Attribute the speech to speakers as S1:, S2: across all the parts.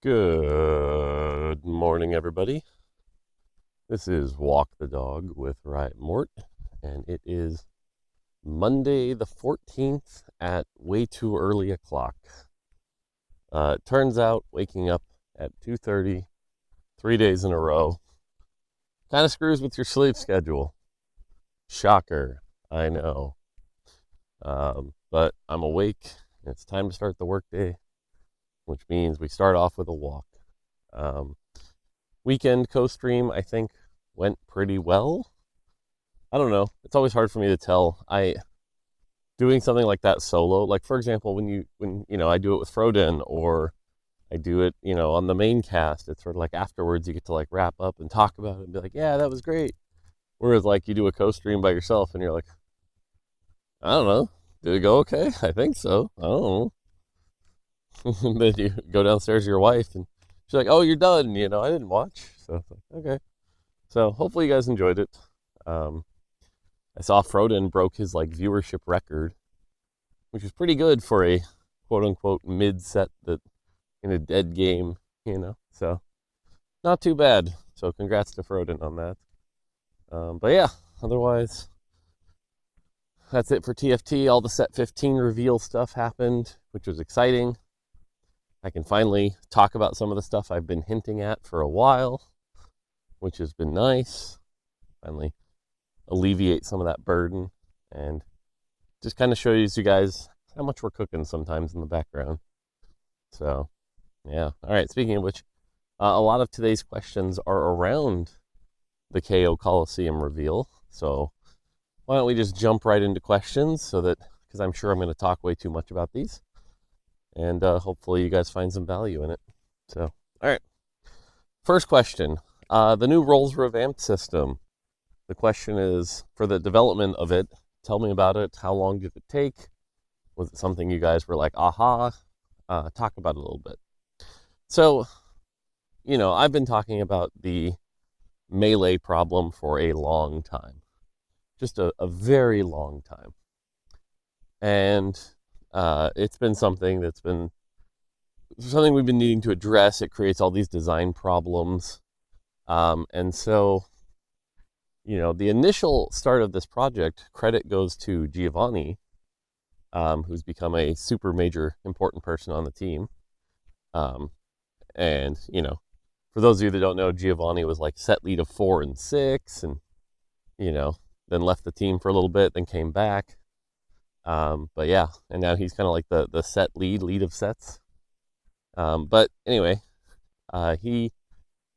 S1: Good morning, everybody. This is Walk the Dog with Riot Mort, and it is Monday the 14th at way too early o'clock. It turns out waking up at 2:30, 3 days in a row, kind of screws with your sleep schedule. Shocker, I know. But I'm awake, and it's time to start the workday, which means we start off with a walk. Um, Weekend co-stream, I think, went pretty well. I don't know. It's always hard for me to tell. I doing something like that solo, like for example, when I do it with Froden, or I do it, on the main cast, it's sort of like afterwards you get to like wrap up and talk about it and be like, yeah, that was great. Whereas like you do a co-stream by yourself and you're like, I don't know, did it go okay? I think so. I don't know. And then you go downstairs to your wife and she's like, oh, you're done. I didn't watch. So it's like, okay. So hopefully you guys enjoyed it. Um, I saw Froden broke his like viewership record, which is pretty good for a quote unquote mid set that in a dead game. So not too bad. So congrats to Froden on that. But yeah, otherwise, that's it for TFT. All the set 15 reveal stuff happened, which was exciting. I can finally talk about some of the stuff I've been hinting at for a while, which has been nice. Finally alleviate some of that burden and just kind of show you guys how much we're cooking sometimes in the background. So, yeah. All right. Speaking of which, a lot of today's questions are around the KO Coliseum reveal. So, why don't we just jump right into questions because I'm sure I'm going to talk way too much about these. And hopefully you guys find some value in it. So, all right. First question. The new Roles Revamped system. The question is, for the development of it, tell me about it. How long did it take? Was it something you guys were like, aha? Talk about it a little bit. So, I've been talking about the melee problem for a long time. Just a very long time. And it's been something we've been needing to address. It creates all these design problems. And so, the initial start of this project, credit goes to Giovanni, who's become a super major important person on the team. And, for those of you that don't know, Giovanni was like set lead of 4 and 6 and, then left the team for a little bit, then came back. But yeah, and now he's kind of like the set lead of sets. But anyway, he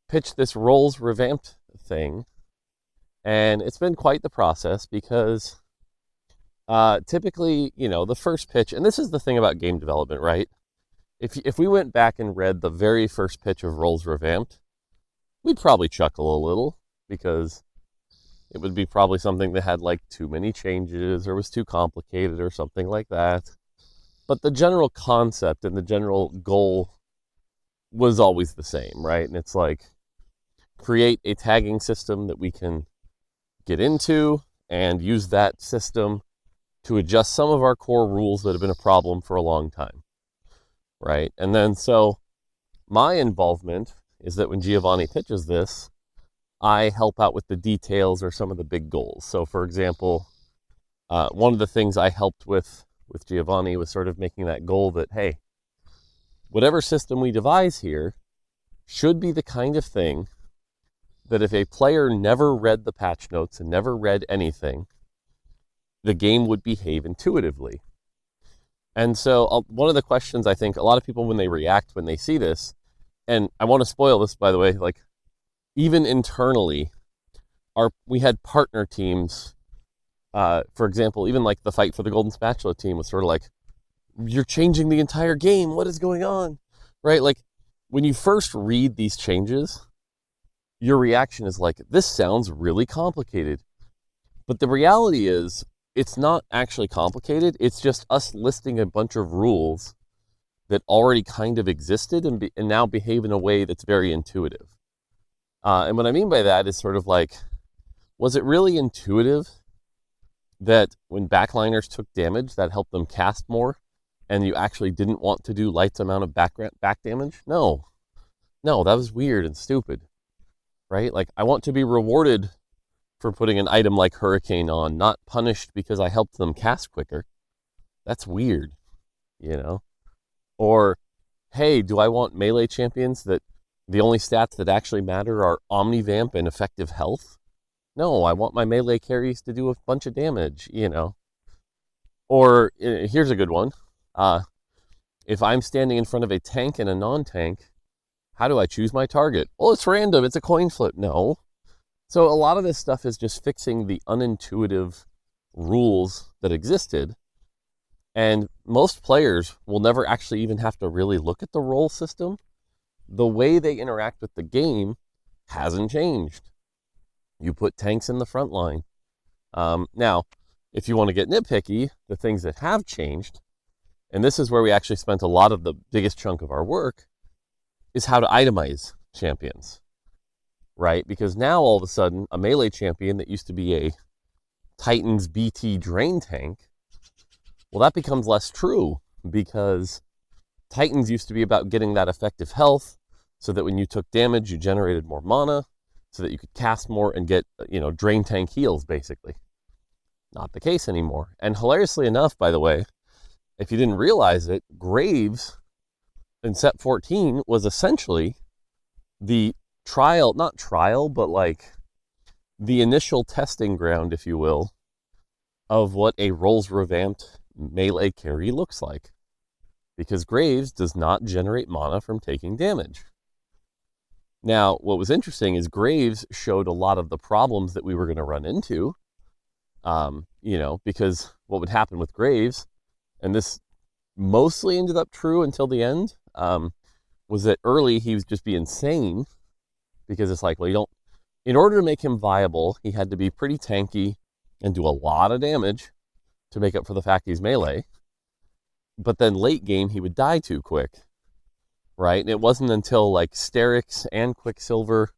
S1: pitched this Roles Revamped thing, and it's been quite the process because typically, the first pitch, and this is the thing about game development, right? If we went back and read the very first pitch of Roles Revamped, we'd probably chuckle a little because it would be probably something that had like too many changes or was too complicated or something like that. But the general concept and the general goal was always the same, right? And it's like create a tagging system that we can get into and use that system to adjust some of our core rules that have been a problem for a long time, right? And then so my involvement is that when Giovanni pitches this, I help out with the details or some of the big goals. So for example, one of the things I helped with Giovanni was sort of making that goal that, hey, whatever system we devise here should be the kind of thing that if a player never read the patch notes and never read anything, the game would behave intuitively. And so one of the questions I think a lot of people when they see this, and I want to spoil this, by the way, like even internally, we had partner teams. For example, even like the fight for the Golden Spatula team was sort of like, you're changing the entire game. What is going on? Right? Like when you first read these changes, your reaction is like, this sounds really complicated. But the reality is, it's not actually complicated. It's just us listing a bunch of rules that already kind of existed and now behave in a way that's very intuitive. And what I mean by that is sort of like, was it really intuitive that when backliners took damage, that helped them cast more, and you actually didn't want to do Light's amount of back damage? No. No, that was weird and stupid, right? Like, I want to be rewarded for putting an item like Hurricane on, not punished because I helped them cast quicker. That's weird, you know? Or, hey, do I want melee champions that the only stats that actually matter are Omnivamp and effective health? No, I want my melee carries to do a bunch of damage, you know? Or, here's a good one. If I'm standing in front of a tank and a non-tank, how do I choose my target? Well, it's random. It's a coin flip. No. So a lot of this stuff is just fixing the unintuitive rules that existed. And most players will never actually even have to really look at the role system. The way they interact with the game hasn't changed. You put tanks in the front line. Now, if you want to get nitpicky, the things that have changed, and this is where we actually spent a lot of the biggest chunk of our work, is how to itemize champions, right? Because now all of a sudden, a melee champion that used to be a Titan's BT drain tank, well, that becomes less true because Titans used to be about getting that effective health so that when you took damage, you generated more mana so that you could cast more and get, drain tank heals, basically. Not the case anymore. And hilariously enough, by the way, if you didn't realize it, Graves in set 14 was essentially the not trial, but like the initial testing ground, if you will, of what a Roles Revamped melee carry looks like. Because Graves does not generate mana from taking damage. Now, what was interesting is Graves showed a lot of the problems that we were going to run into, because what would happen with Graves, and this mostly ended up true until the end, was that early he would just be insane because it's like, well, in order to make him viable, he had to be pretty tanky and do a lot of damage to make up for the fact he's melee. But then late game, he would die too quick, right? And it wasn't until like Sterix and Quicksilver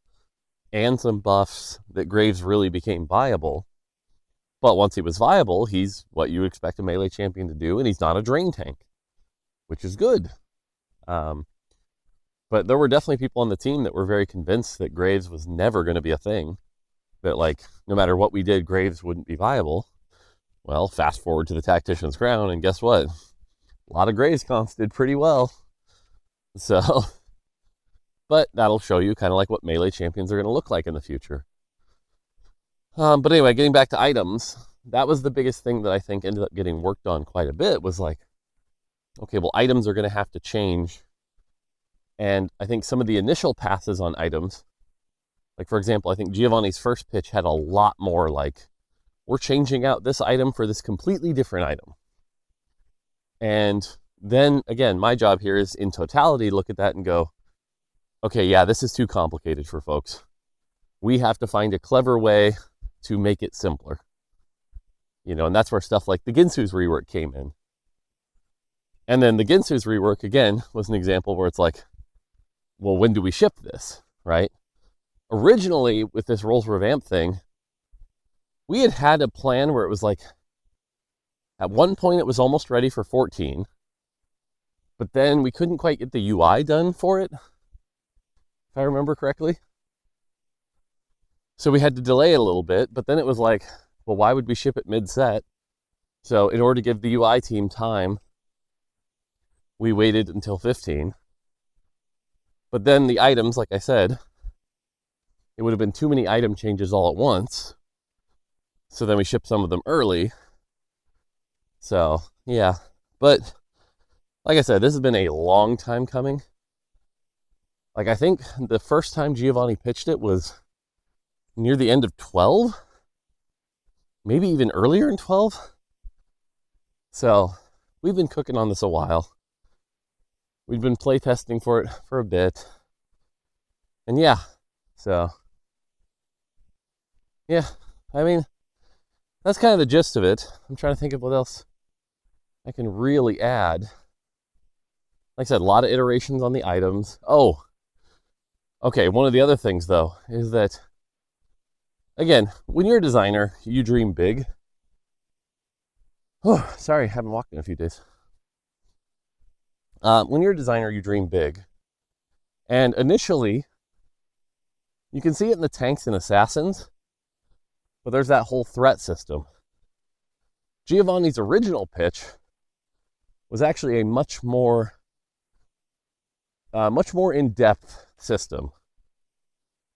S1: and some buffs that Graves really became viable. But once he was viable, he's what you expect a melee champion to do, and he's not a drain tank, which is good. But there were definitely people on the team that were very convinced that Graves was never going to be a thing, that like no matter what we did, Graves wouldn't be viable. Well, fast forward to the Tactician's Crown, and guess what? A lot of Graves comps did pretty well. So, but that'll show you kind of like what melee champions are going to look like in the future. But anyway, getting back to items, that was the biggest thing that I think ended up getting worked on quite a bit, was like, okay, well, items are going to have to change. And I think some of the initial passes on items, like for example, I think Giovanni's first pitch had a lot more like, we're changing out this item for this completely different item. And then again, my job here is in totality, look at that and go, okay, yeah, this is too complicated for folks. We have to find a clever way to make it simpler. And that's where stuff like the Ginsu's rework came in. And then the Ginsu's rework, again, was an example where it's like, well, when do we ship this, right? Originally, with this Roles Revamped thing, we had a plan where it was like, at one point it was almost ready for 14, but then we couldn't quite get the UI done for it, if I remember correctly. So we had to delay it a little bit, but then it was like, well, why would we ship it mid-set? So in order to give the UI team time, we waited until 15. But then the items, like I said, it would have been too many item changes all at once. So then we shipped some of them early. So, yeah. But like I said, this has been a long time coming. Like, I think the first time Giovanni pitched it was near the end of 12. Maybe even earlier in 12. So, we've been cooking on this a while. We've been playtesting for it for a bit. And yeah, so, yeah, I mean, that's kind of the gist of it. I'm trying to think of what else I can really add. Like I said, a lot of iterations on the items. Oh, okay, one of the other things, though, is that, again, when you're a designer, you dream big. Oh, sorry, I haven't walked in a few days. When you're a designer, you dream big. And initially, you can see it in the tanks and assassins, but there's that whole threat system. Giovanni's original pitch was actually a much more in-depth system,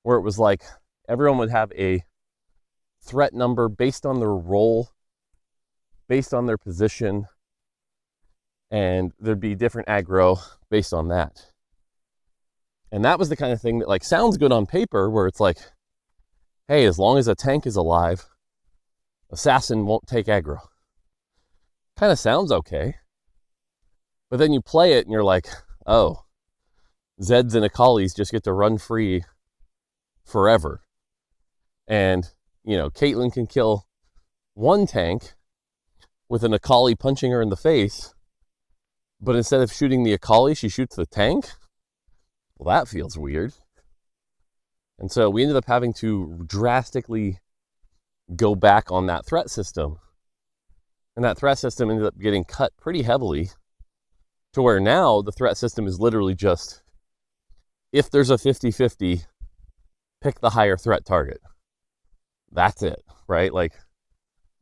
S1: where it was like everyone would have a threat number based on their role, based on their position, and there'd be different aggro based on that. And that was the kind of thing that like sounds good on paper, where it's like, hey, as long as a tank is alive, assassin won't take aggro. Kind of sounds okay. But then you play it and you're like, oh, Zeds and Akalis just get to run free forever. And, Caitlyn can kill one tank with an Akali punching her in the face, but instead of shooting the Akali, she shoots the tank? Well, that feels weird. And so we ended up having to drastically go back on that threat system. And that threat system ended up getting cut pretty heavily, to where now the threat system is literally just, if there's a 50-50, pick the higher threat target. That's it, right? Like,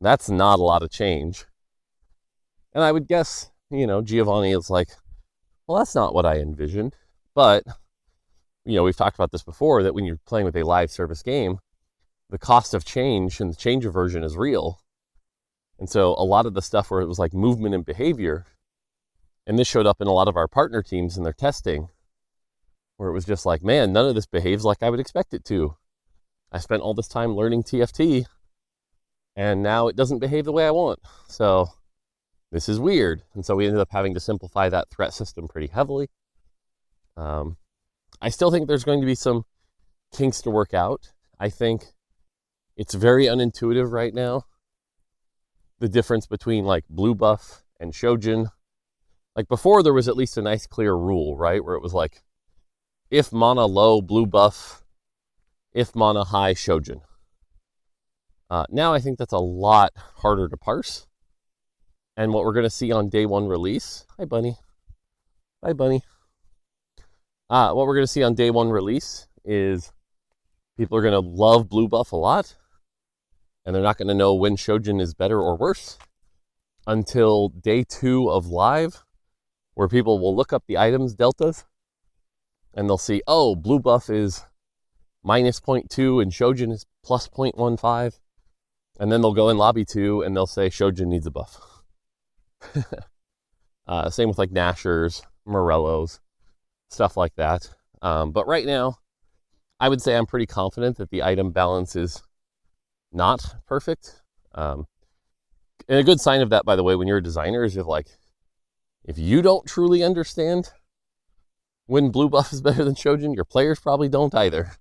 S1: that's not a lot of change. And I would guess, Giovanni is like, well, that's not what I envisioned. But, we've talked about this before, that when you're playing with a live service game, the cost of change and the change aversion is real. And so a lot of the stuff where it was like movement and behavior, and this showed up in a lot of our partner teams in their testing, where it was just like, man, none of this behaves like I would expect it to. I spent all this time learning TFT, and now it doesn't behave the way I want. So this is weird. And so we ended up having to simplify that threat system pretty heavily. I still think there's going to be some kinks to work out. I think it's very unintuitive right now, the difference between like blue buff and Shojin. Like before, there was at least a nice clear rule, right? Where it was like, if mana low, blue buff; if mana high, Shojin. Now I think that's a lot harder to parse. And what we're going to see on day one release... Hi, Bunny. Bye, Bunny. What we're going to see on day one release is people are going to love blue buff a lot, and they're not going to know when Shojin is better or worse until day 2 of live, where people will look up the items deltas, and they'll see, oh, blue buff is minus 0.2 and Shojin is plus 0.15. And then they'll go in lobby 2 and they'll say Shojin needs a buff. Same with like Nashers, Morellos, stuff like that. But right now, I would say I'm pretty confident that the item balance is not perfect. And a good sign of that, by the way, when you're a designer, is if you don't truly understand when blue buff is better than Shojin, your players probably don't either.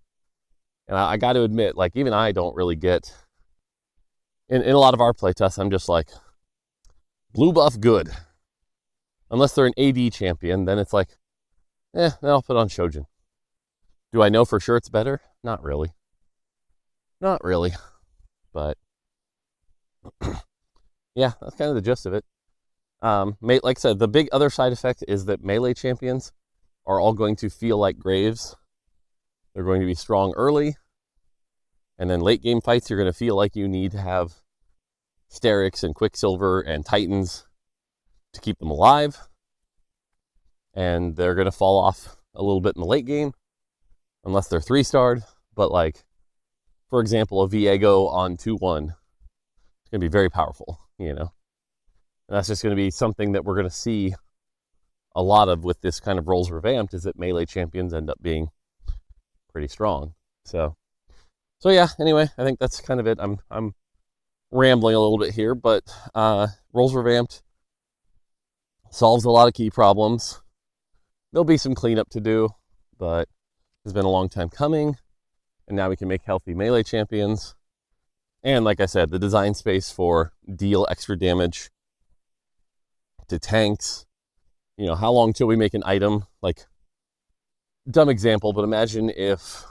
S1: And I got to admit, like, even I don't really get... In a lot of our playtests, I'm just like, blue buff good. Unless they're an AD champion, then it's like, then I'll put on Shojin. Do I know for sure it's better? Not really. Not really. But, yeah, that's kind of the gist of it. Like I said, the big other side effect is that melee champions are all going to feel like Graves. They're going to be strong early. And then late game fights, you're going to feel like you need to have Sterix and Quicksilver and Titans to keep them alive. And they're going to fall off a little bit in the late game, unless they're 3-starred. But like, for example, a Viego on 2-1, it's going to be very powerful, And that's just going to be something that we're going to see a lot of with this kind of Roles Revamped, is that melee champions end up being pretty strong. So yeah, anyway, I think that's kind of it. I'm rambling a little bit here, but Roles Revamped solves a lot of key problems. There'll be some cleanup to do, but it's been a long time coming, and now we can make healthy melee champions. And like I said, the design space for deal extra damage to tanks. How long till we make an item? Like, dumb example, but imagine if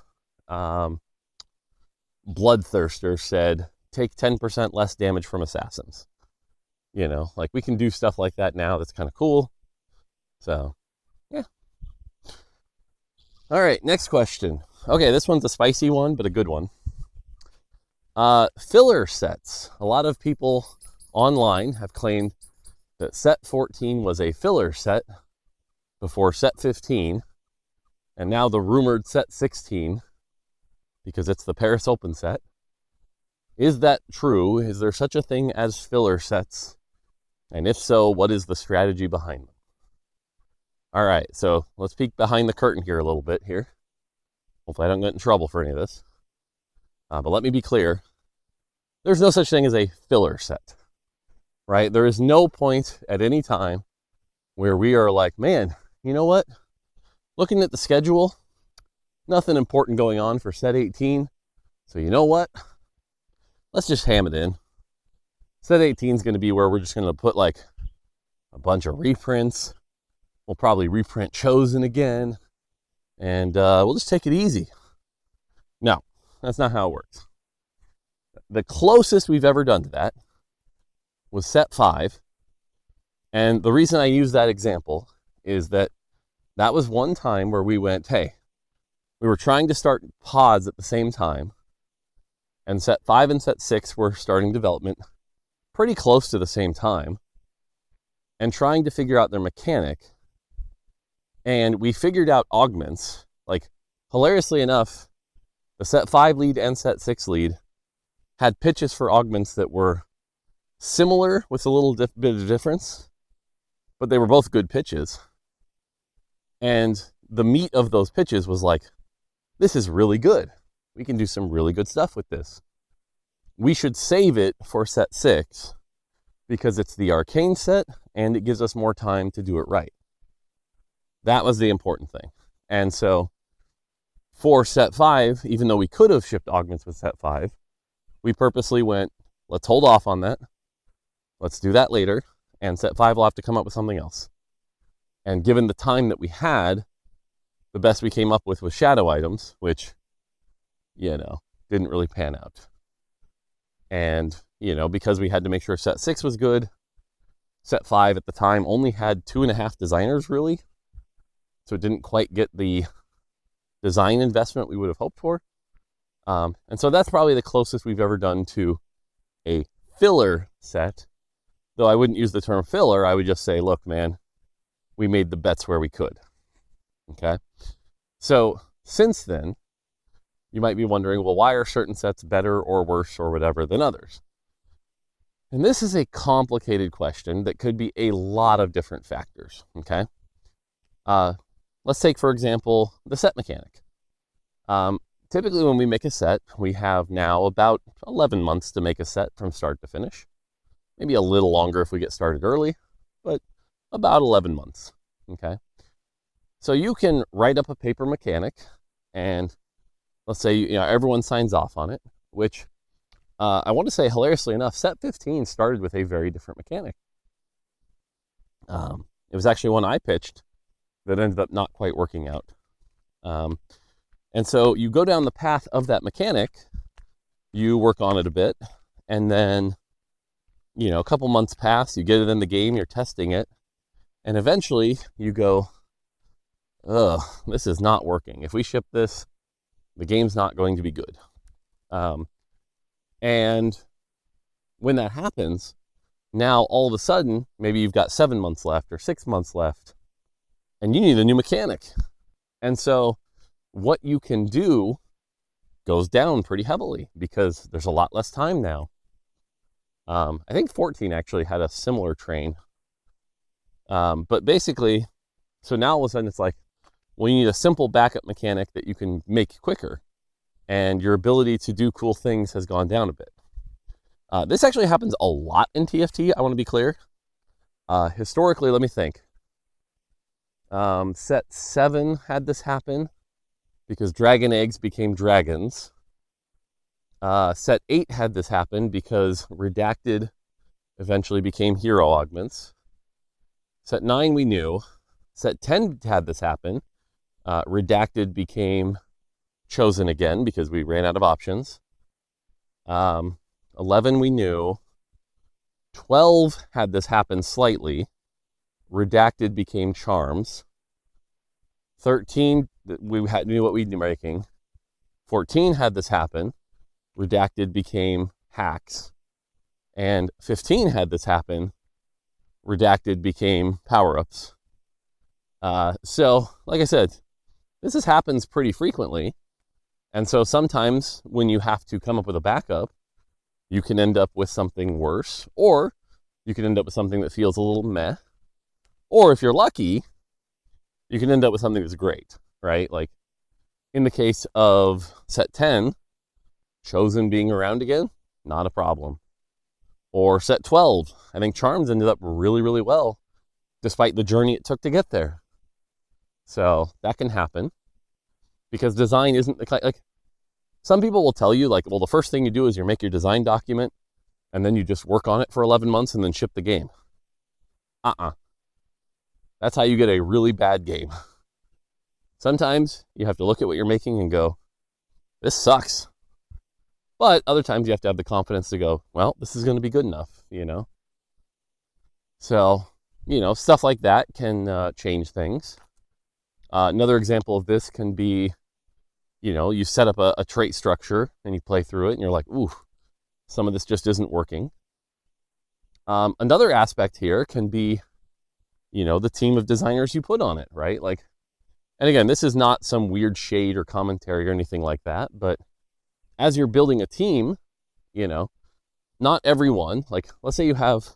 S1: Bloodthirster said, take 10% less damage from assassins. Like, we can do stuff like that now. That's kind of cool. So, yeah. All right, next question. Okay, this one's a spicy one, but a good one. Filler sets. A lot of people online have claimed that set 14 was a filler set before set 15, and now the rumored set 16, because it's the Paris Open set. Is that true? Is there such a thing as filler sets? And if so, what is the strategy behind them? All right, so let's peek behind the curtain here a little bit here. Hopefully I don't get in trouble for any of this. But let me be clear. There's no such thing as a filler set, right? There is no point at any time where we are like, man, you know what? Looking at the schedule, nothing important going on for set 18. So you know what? Let's just ham it in. Set 18 is going to be where we're just going to put like a bunch of reprints. We'll probably reprint Chosen again. And we'll just take it easy. No, that's not how it works. The closest we've ever done to that was set 5. And the reason I use that example is that was one time where we went, hey, we were trying to start pods at the same time. And set 5 and set 6 were starting development pretty close to the same time and trying to figure out their mechanic. And we figured out augments. Like, hilariously enough, the set 5 lead and set 6 lead had pitches for augments that were similar with a little bit of difference, but they were both good pitches. And the meat of those pitches was like, this is really good. We can do some really good stuff with this. We should save it for set 6 because it's the arcane set and it gives us more time to do it right. That was the important thing. And so for set 5, even though we could have shipped augments with set 5, we purposely went, let's hold off on that. Let's do that later. And set 5 will have to come up with something else. And given the time that we had, the best we came up with was shadow items, which, didn't really pan out. And, because we had to make sure set 6 was good, set 5 at the time only had 2.5 designers really. So it didn't quite get the design investment we would have hoped for. And so that's probably the closest we've ever done to a filler set. Though I wouldn't use the term filler, I would just say, look, man, we made the bets where we could. Okay? So since then, you might be wondering, well, why are certain sets better or worse or whatever than others? And this is a complicated question that could be a lot of different factors. Okay? Let's take, for example, the set mechanic. Typically when we make a set, we have now about 11 months to make a set from start to finish. Maybe a little longer if we get started early, but about 11 months, okay? So you can write up a paper mechanic and let's say everyone signs off on it, which I want to say hilariously enough, set 15 started with a very different mechanic. It was actually one I pitched that ended up not quite working out. And so you go down the path of that mechanic, you work on it a bit, and then, a couple months pass, you get it in the game, you're testing it, and eventually you go, this is not working. If we ship this, the game's not going to be good. And when that happens, now all of a sudden, maybe you've got 7 months left or 6 months left, and you need a new mechanic. And so what you can do goes down pretty heavily because there's a lot less time now. I think 14 actually had a similar train. But basically, so now all of a sudden it's like, well, you need a simple backup mechanic that you can make quicker. And your ability to do cool things has gone down a bit. This actually happens a lot in TFT, I want to be clear. Historically, let me think. Set 7 had this happen because dragon eggs became dragons. Set 8 had this happen because redacted eventually became hero augments. Set 9 we knew. Set 10 had this happen. Redacted became chosen again because we ran out of options. 11 we knew. 12 had this happen slightly. Redacted became charms. 13 knew what we'd be making. 14 had this happen. Redacted became hacks. And 15 had this happen. Redacted became power-ups. So, like I said, this happens pretty frequently. And so sometimes when you have to come up with a backup, you can end up with something worse, or you can end up with something that feels a little meh. Or if you're lucky, you can end up with something that's great, right? Like in the case of set 10, Chosen being around again, not a problem. Or set 12, I think Charms ended up really, really well, despite the journey it took to get there. So that can happen, because design isn't like some people will tell you, like, well, the first thing you do is you make your design document, and then you just work on it for 11 months and then ship the game. That's how you get a really bad game. Sometimes you have to look at what you're making and go, this sucks. But other times you have to have the confidence to go, well, this is going to be good enough, So, stuff like that can change things. Another example of this can be, you set up a trait structure and you play through it and you're like, ooh, some of this just isn't working. Another aspect here can be, the team of designers you put on it, right? And again, this is not some weird shade or commentary or anything like that, but as you're building a team, not everyone, let's say you have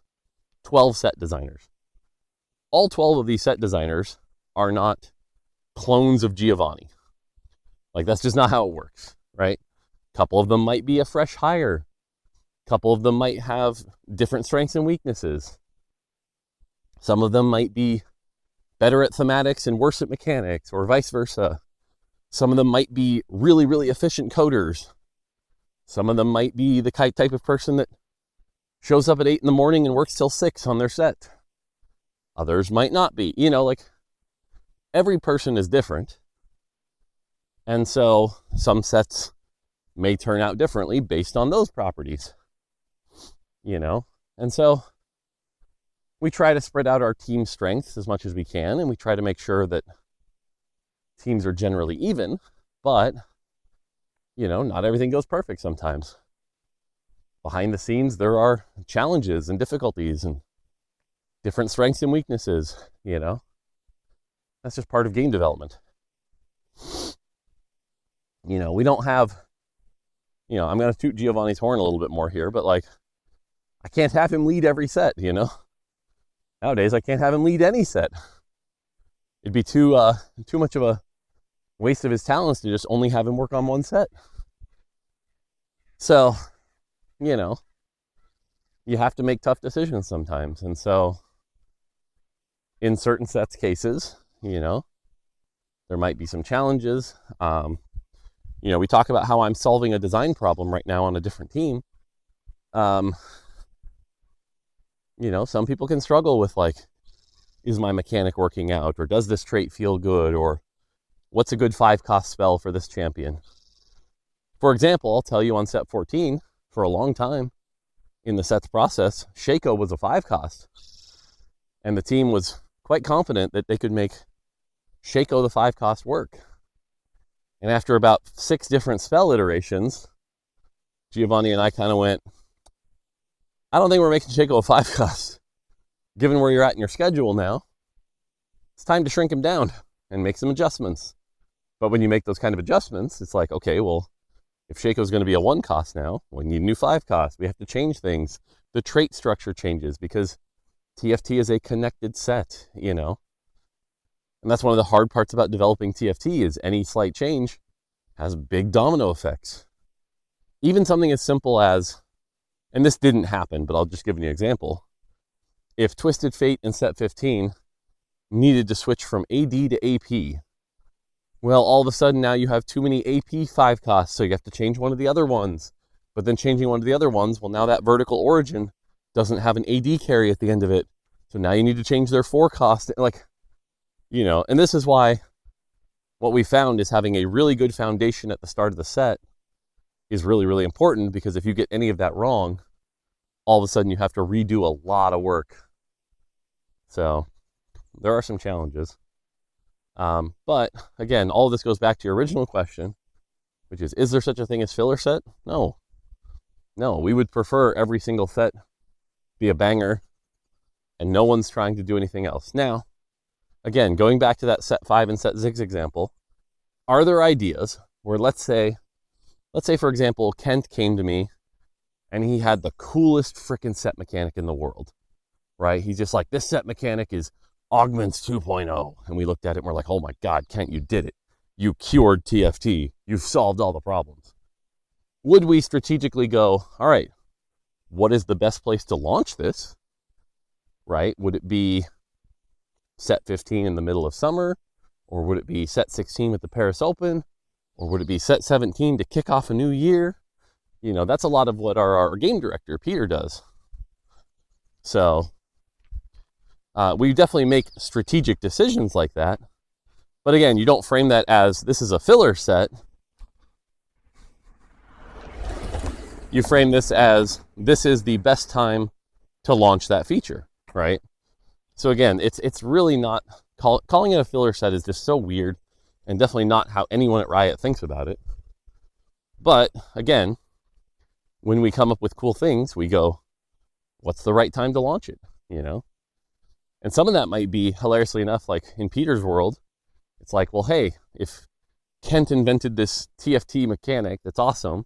S1: 12 set designers. All 12 of these set designers are not clones of Giovanni. That's just not how it works, right? A couple of them might be a fresh hire. A couple of them might have different strengths and weaknesses. Some of them might be better at thematics and worse at mechanics, or vice versa. Some of them might be really, really efficient coders. Some of them might be the type of person that shows up at 8 a.m. and works till 6 on their set. Others might not be. Every person is different. And so some sets may turn out differently based on those properties. And so we try to spread out our team strengths as much as we can, and we try to make sure that teams are generally even, but not everything goes perfect sometimes. Behind the scenes, there are challenges and difficulties and different strengths and weaknesses, That's just part of game development. We don't have, I'm going to toot Giovanni's horn a little bit more here, but I can't have him lead every set, Nowadays, I can't have him lead any set. It'd be too much of a waste of his talents to just only have him work on one set. So, you have to make tough decisions sometimes. And so in certain sets cases, there might be some challenges. We talk about how I'm solving a design problem right now on a different team. Some people can struggle with is my mechanic working out? Or does this trait feel good? Or what's a good 5-cost spell for this champion? For example, I'll tell you on set 14, for a long time in the sets process, Shaco was a 5-cost. And the team was quite confident that they could make Shaco the 5-cost work. And after about 6 different spell iterations, Giovanni and I kind of went, I don't think we're making Shaco a 5-cost. Given where you're at in your schedule now, it's time to shrink him down and make some adjustments. But when you make those kind of adjustments, it's like, okay, well, if Shaco's going to be a 1-cost now, we need a new 5-cost. We have to change things. The trait structure changes because TFT is a connected set, And that's one of the hard parts about developing TFT is any slight change has big domino effects. Even something as simple as, and this didn't happen, but I'll just give you an example. If Twisted Fate in set 15 needed to switch from AD to AP, well, all of a sudden now you have too many AP 5-costs, so you have to change one of the other ones. But then changing one of the other ones, well, now that vertical origin doesn't have an AD carry at the end of it. So now you need to change their 4-cost. And this is why what we found is having a really good foundation at the start of the set is really, really important, because if you get any of that wrong, all of a sudden you have to redo a lot of work. So there are some challenges. But again, all of this goes back to your original question, which is there such a thing as filler set? No. We would prefer every single set be a banger and no one's trying to do anything else. Now, again, going back to that set 5 and set 6 example, are there ideas where let's say for example, Kent came to me and he had the coolest freaking set mechanic in the world, right? He's just like, this set mechanic is Augments 2.0. And we looked at it and we're like, oh my God, Kent, you did it. You cured TFT. You've solved all the problems. Would we strategically go, all right, what is the best place to launch this, right? Would it be set 15 in the middle of summer? Or would it be set 16 with the Paris Open? Or would it be set 17 to kick off a new year? You know, that's a lot of what our game director, Peter, does. So we definitely make strategic decisions like that. But again, you don't frame that as this is a filler set. You frame this as this is the best time to launch that feature, right? So again, it's really not, calling it a filler set is just so weird and definitely not how anyone at Riot thinks about it. But again, when we come up with cool things, we go, what's the right time to launch it, you know? And some of that might be, hilariously enough, like in Peter's world, it's like, well, hey, if Kent invented this TFT mechanic that's awesome,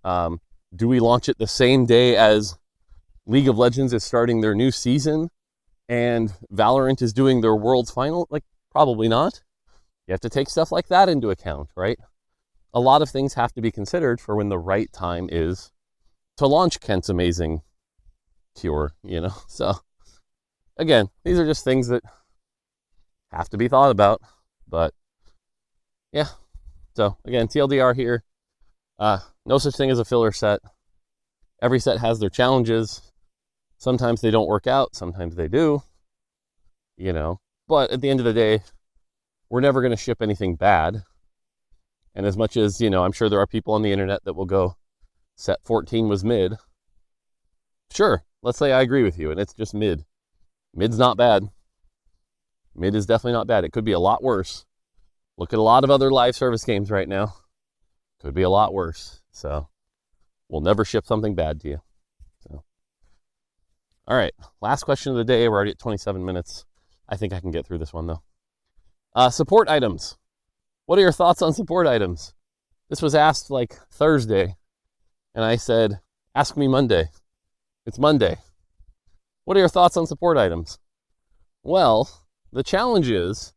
S1: do we launch it the same day as League of Legends is starting their new season and Valorant is doing their world's final? Like, probably not. You have to take stuff like that into account, right? A lot of things have to be considered for when the right time is to launch Kent's amazing cure, you know? So, again, these are just things that have to be thought about. But, yeah. So, again, TLDR here. No such thing as a filler set. Every set has their challenges. Sometimes they don't work out. Sometimes they do. You know? But at the end of the day, we're never going to ship anything bad. And as much as, you know, I'm sure there are people on the internet that will go, set 14 was mid. Sure, let's say I agree with you and it's just mid. Mid's not bad. Mid is definitely not bad. It could be a lot worse. Look at a lot of other live service games right now. Could be a lot worse. So we'll never ship something bad to you. So, all right, last question of the day. We're already at 27 minutes. I think I can get through this one though. Support items. What are your thoughts on support items? This was asked like Thursday, and I said, ask me Monday. It's Monday. What are your thoughts on support items? Well, the challenge is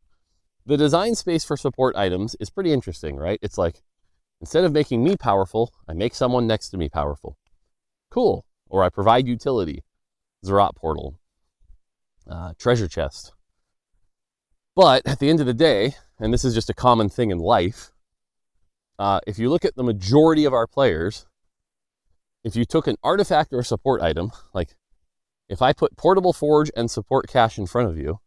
S1: the design space for support items is pretty interesting, right? It's like, instead of making me powerful, I make someone next to me powerful. Cool. Or I provide utility. Zerat portal. Treasure chest. But at the end of the day, and this is just a common thing in life, if you look at the majority of our players, if you took an artifact or a support item, like if I put Portable Forge and Support Cache in front of you,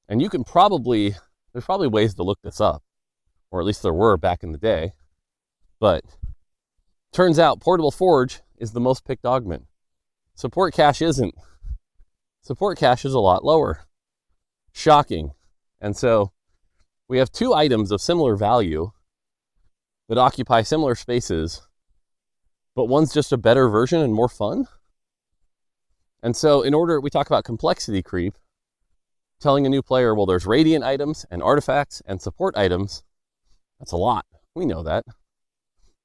S1: and you can there's probably ways to look this up, or at least there were back in the day, but turns out Portable Forge is the most picked augment. Support Cache isn't. Support Cache is a lot lower. Shocking. And so we have two items of similar value that occupy similar spaces, but one's just a better version and more fun. And so we talk about complexity creep, telling a new player, well, there's Radiant items and artifacts and support items. That's a lot. We know that.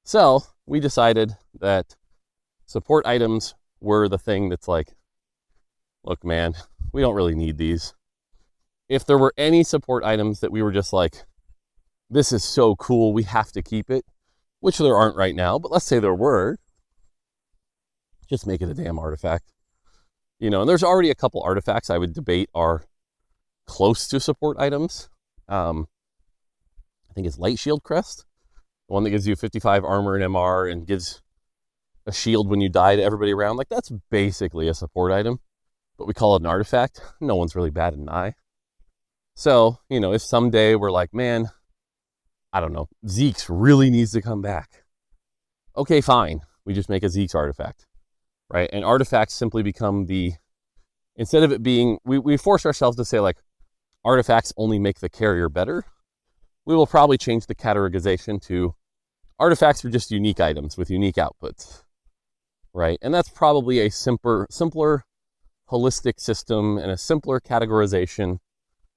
S1: So we decided that support items were the thing that's like, look, man, we don't really need these. If there were any support items that we were just like, this is so cool, we have to keep it, which there aren't right now, but let's say there were, just make it a damn artifact. You know, and there's already a couple artifacts I would debate are close to support items. I think it's Light Shield Crest, the one that gives you 55 armor and MR and gives a shield when you die to everybody around. Like, that's basically a support item, but we call it an artifact. No one's really batted an eye. So, you know, if someday we're like, man, I don't know, Zeke's really needs to come back. Okay, fine. We just make a Zeke's artifact, right? And artifacts simply become instead of it being, we force ourselves to say like, artifacts only make the carrier better, we will probably change the categorization to artifacts are just unique items with unique outputs, right? And that's probably a simpler holistic system and a simpler categorization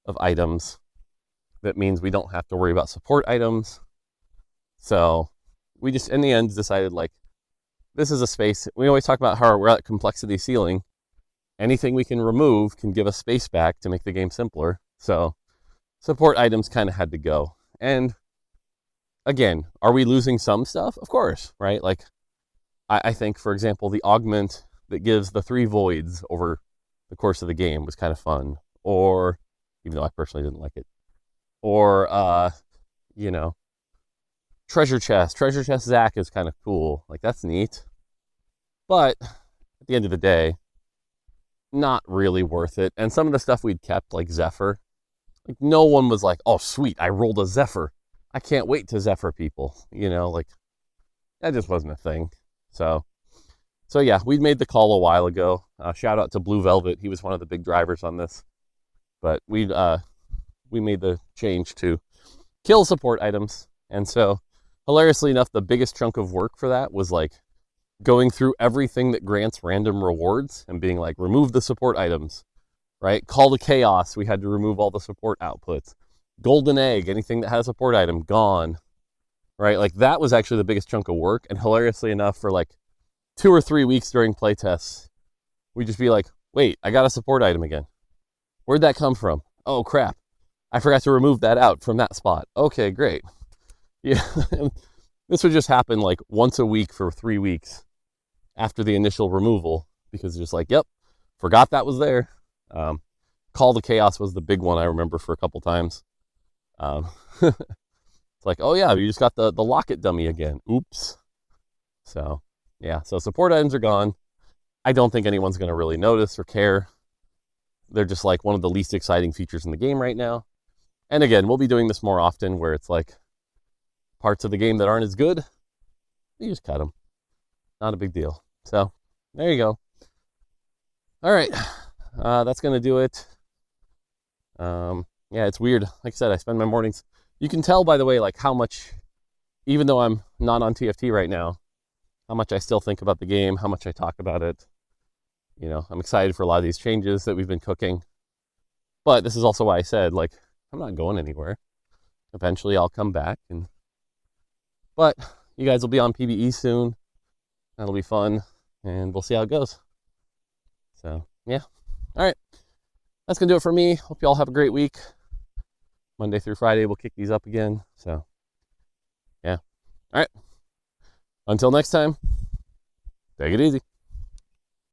S1: of items. That means we don't have to worry about support items. So we just, in the end, decided like, this is a space. We always talk about how we're at complexity ceiling. Anything we can remove can give us space back to make the game simpler. So support items kind of had to go. And again, are we losing some stuff? Of course, right? Like, I think, for example, the augment that gives the 3 voids over the course of the game was kind of fun. Or, even though I personally didn't like it. Or, treasure chest. Treasure chest Zach is kind of cool. Like, that's neat. But at the end of the day, not really worth it. And some of the stuff we'd kept, like Zephyr, like no one was like, oh, sweet, I rolled a Zephyr. I can't wait to Zephyr people. Like that just wasn't a thing. So yeah, we made the call a while ago. Shout out to Blue Velvet. He was one of the big drivers on this. But we made the change to kill support items. And so, hilariously enough, the biggest chunk of work for that was like going through everything that grants random rewards and being like, remove the support items, right? Call to chaos. We had to remove all the support outputs. Golden egg, anything that has a support item, gone, right? Like that was actually the biggest chunk of work. And hilariously enough, for like 2 or 3 weeks during playtests, we'd just be like, wait, I got a support item again. Where'd that come from? Oh, crap. I forgot to remove that out from that spot. Okay, great. Yeah. This would just happen like once a week for 3 weeks after the initial removal, because it's just like, yep, forgot that was there. Call to chaos was the big one I remember for a couple times. It's like, oh yeah, you just got the locket dummy again. Oops. So yeah, so support items are gone. I don't think anyone's going to really notice or care. They're just like one of the least exciting features in the game right now. And again, we'll be doing this more often where it's like parts of the game that aren't as good, you just cut them. Not a big deal. So there you go. All right. That's going to do it. Yeah, it's weird. Like I said, I spend my mornings. You can tell, by the way, like how much, even though I'm not on TFT right now, how much I still think about the game, how much I talk about it. I'm excited for a lot of these changes that we've been cooking. But this is also why I said, like, I'm not going anywhere. Eventually I'll come back. But you guys will be on PBE soon. That'll be fun. And we'll see how it goes. So, yeah. All right. That's going to do it for me. Hope you all have a great week. Monday through Friday, we'll kick these up again. So, yeah. All right. Until next time, take it easy.